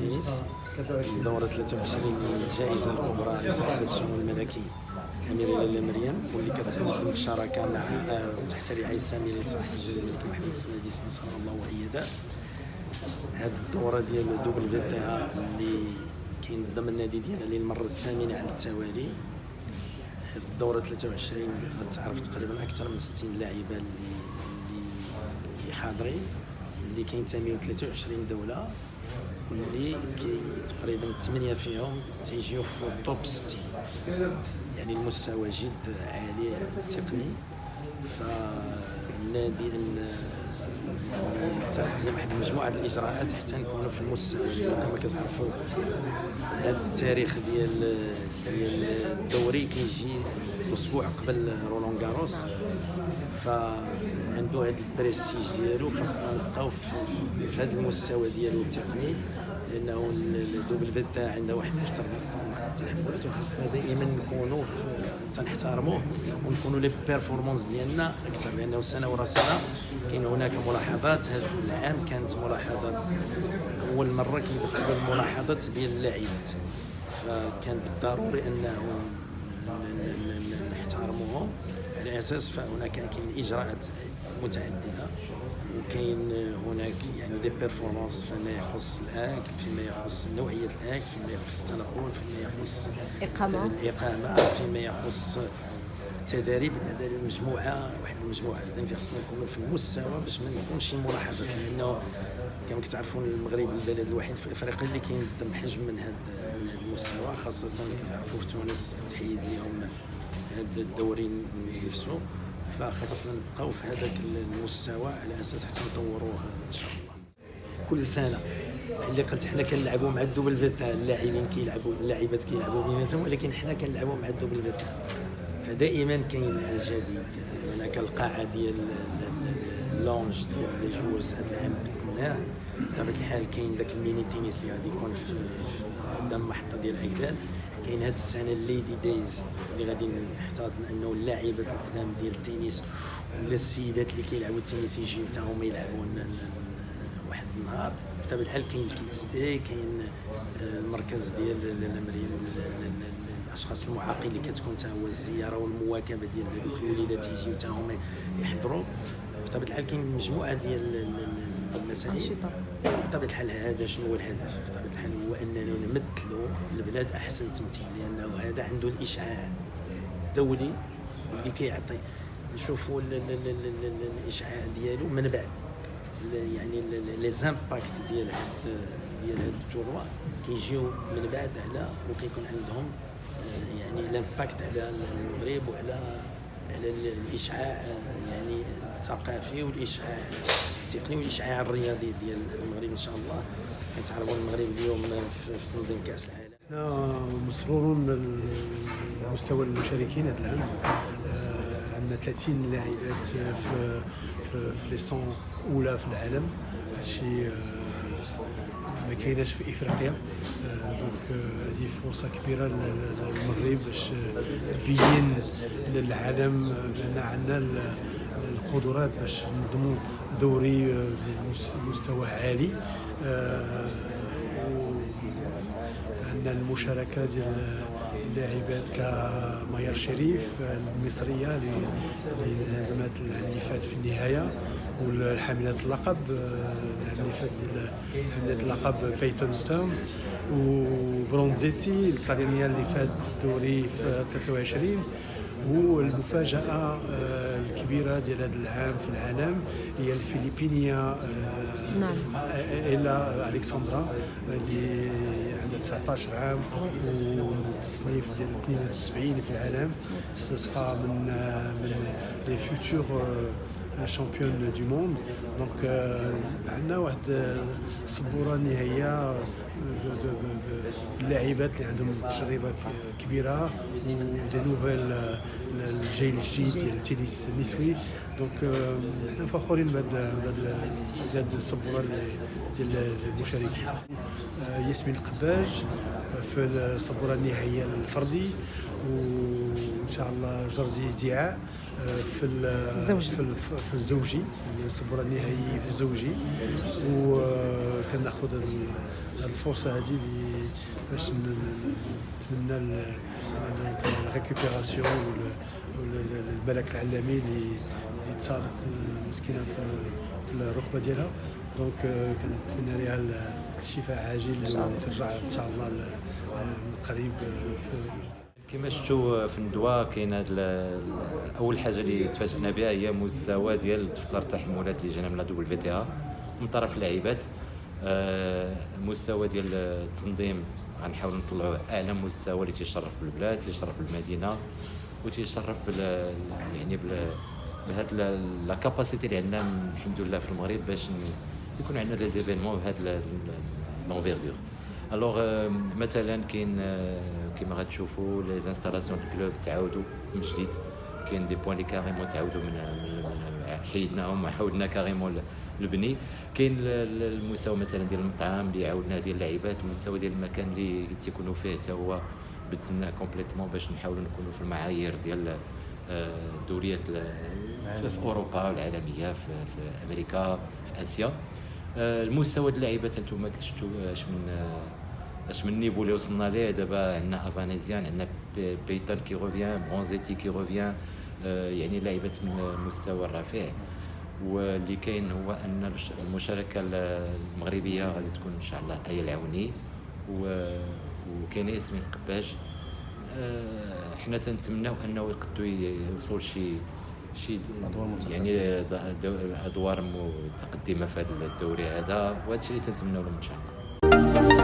التنس. دورة 23 الجائزة الكبرى لصاحب السمو الملكي الأميرة لاله مريم، واللي كتنظم بالشراكة مع تحت رعاية السامية لصاحب الجلالة الملك محمد السادس نصر الله وأيده. هذه الدورة ديال دوبل فيتا اللي كينظم النادي ديالنا للمرة الثامنة على التوالي. هذه الدورة 23 غتعرف تقريبا أكثر من 60 لاعبة اللي حاضرين، اللي كينتميو 23 دولة، واللي تقريبا 8 فيهم تيجيو في التوب 60، يعني المستوى جد عالي تقني. فالنادي يعني اتخذ واحد مجموعة الإجراءات حتى نكونوا في المستوى، لأنه كما كتعرفوا هذا التاريخ ديال الدوري كيجي أسبوع قبل رولان غاروس، فعنده هذا البريستيج ديالو. خاصنا نبقاو في هذا المستوى ديالو التقني، لانه الدوبل فيتا عندها واحد الفتره التحولات، وخاصنا دائما نكونوا تنحترموه ونكونوا لي بيرفورمانس ديالنا اكثر، لانه سنه ورا سنه كاين هناك ملاحظات. هذا العام كانت ملاحظات اول مره كيدخلوا الملاحظات ديال اللاعبات، فكان بالضروري انه نحترموهم على اساس. فهناك كاين اجراءات متعدده، وكاين هناك يعني دي بيرفورمانس فيما يخص الاكل، فيما يخص نوعيه الاكل، فيما يخص التنقل، فيما يخص الاقامه، فيما يخص التدريب. هذا المجموعه واحد المجموعه اذا خصنا نكونوا في المستوى باش ما نكونش شي ملاحظات، لانه كما كتعرفون المغرب البلد الوحيد في افريقيا اللي كينظم حجم من هذا المستوى، خاصه كتعرفوا في تونس تحيد اليوم هذا الدوري نفسه. فخاصنا نبقاو في هذاك المستوى على اساس حتى نطوروه ان شاء الله. كل سنه اللي قلت حنا كنلعبوا مع الدوبل فيتا، اللاعبين كيلعبوا، اللاعبات كيلعبوا بيناتهم، ولكن حنا كنلعبوا مع الدوبل فيتا، فدائما كاين الجديد. هناك القاعه ديال اللونج ديال لي جوز هذا العام بدلناه بطبيعه الحال. كاين داك الميني تينيس اللي غادي يكون في قدام المحطه ديال ايدال. كاين هاد السنه الليدي دايز اللي غادي نحتاض انه اللاعبات القدام ديال التنس ولا السيدات اللي كيلعبوا التنس يجيو حتى هما يلعبوا واحد النهار. بطبيعه الحال كاين الكيدز داي، كاين المركز ديال مريم الاشخاص المعاقين اللي كتكون حتى هو الزياره والمواكبه ديال هذوك الوليدات يجيو حتى هما يحضروا. بطبيعه الحال كاين مجموعه ديال المسائل. بطبيعه الحال هذا شنو هو الهدف؟ بطبيعه الحال هو اننا نمثلوا البلاد احسن تمثيل، لانه هذا عنده الاشعاع الدولي اللي كيعطي. نشوفوا الاشعاع ديالو من بعد، يعني لي زامباكت ديال هذا التورنوا كيجيو من بعد على، وكيكون عندهم يعني الامباكت على المغرب وعلى الاشعاع يعني الثقافي والاشعاع التقني والاشعاع الرياضي ديال المغرب ان شاء الله. كنتعرفوا المغرب اليوم في تنظيم كاس العالم. انا مسرور بمستوى المشاركين هذا العام. عندنا 30 لاعبات في لي سون اولى في العالم، هادشي ما كايناش في افريقيا. دونك هذه فرصه كبيره للمغرب باش تبين للعالم بان عندنا القدرات باش ننظموا دوري بمستوى عالي. عندنا المشاركه ديال اللاعبات كميار شريف المصريه اللي هزمت العام اللي فات في النهايه، والحامله اللقب العام اللي فات ديال حامله اللقب بيتون ستورم، وبرونزيتي الطليانيه اللي فازت بالدوري في 23. والمفاجاه الكبيره ديال هذا العام في العالم هي الفلبينيه إلا ألكسندرا اللي عندها 19 عام والتصنيف ديال 72 في العالم. ستصفى من لي فيوتور شامبيون دو موند. دونك عندنا واحد السبوره النهائيه باللاعبات اللي عندهم تجربه كبيره ودي نوفيل الجيل الجديد ديال التنس النسوي. دونك حنا فخورين بهذه السبوره ديال المشاركين. ياسمين القباج في الصبوره النهائيه الفردي، وان شاء الله جردي دعاء في في الزوجي، الصبوره النهائيه في الزوجي. وكناخذ الفرصه هذه باش نتمنى الريكوبيراسيون والملك العلامي اللي تصابت مسكينه في الركبه ديالها. دونك كنتمنى لها الشفاء عاجل وترجع ان شاء الله قريب. كما شفتوا في الندوه كاين اول حاجه اللي تفاجئنا بها هي مستوى ديال دفتر التحملات اللي جانا من WTA من طرف اللاعبات. مستوى ديال التنظيم غنحاولوا نطلعوه اعلى مستوى اللي تيشرف بالبلاد، تيشرف بالمدينه، وتيشرف يعني بهاد لا كاباسيتي اللي عندنا الحمد لله في المغرب باش يكون عندنا لي زيفينمون بهاد لونفيردور. الوغ مثلا كاين كما غتشوفوا لي انستالاسيون دو كلوب تعاودوا من جديد، كاين دي بوين لي كاريمون تعاودوا من حيدناهم وحاولنا كاريمون البني. كاين المستوى مثلا ديال المطعم اللي عاودناه ديال اللاعبات، المستوى ديال المكان اللي تيكونوا فيه حتى هو بدلناه كومبليتومون باش نحاولوا نكونوا في المعايير ديال الدوريات في اوروبا والعالميه في امريكا في اسيا. المستوى ديال اللاعبات انتم شفتوا اش من نيفو اللي وصلنا ليه. دابا عندنا افانيزيان، عندنا بيتون كي روفيان، برونزيتي كي روفيان، يعني لاعبات من المستوى الرفيع. واللي كاين هو ان المشاركه المغربيه غادي تكون ان شاء الله آية العوني وكاين ياسمين القباج. حنا تنتمناو انه يقدروا يوصلوا شي يعني ادوار متقدمه في هذا الدوري هذا، وهذا الشيء اللي تنتمناو لهم ان شاء الله.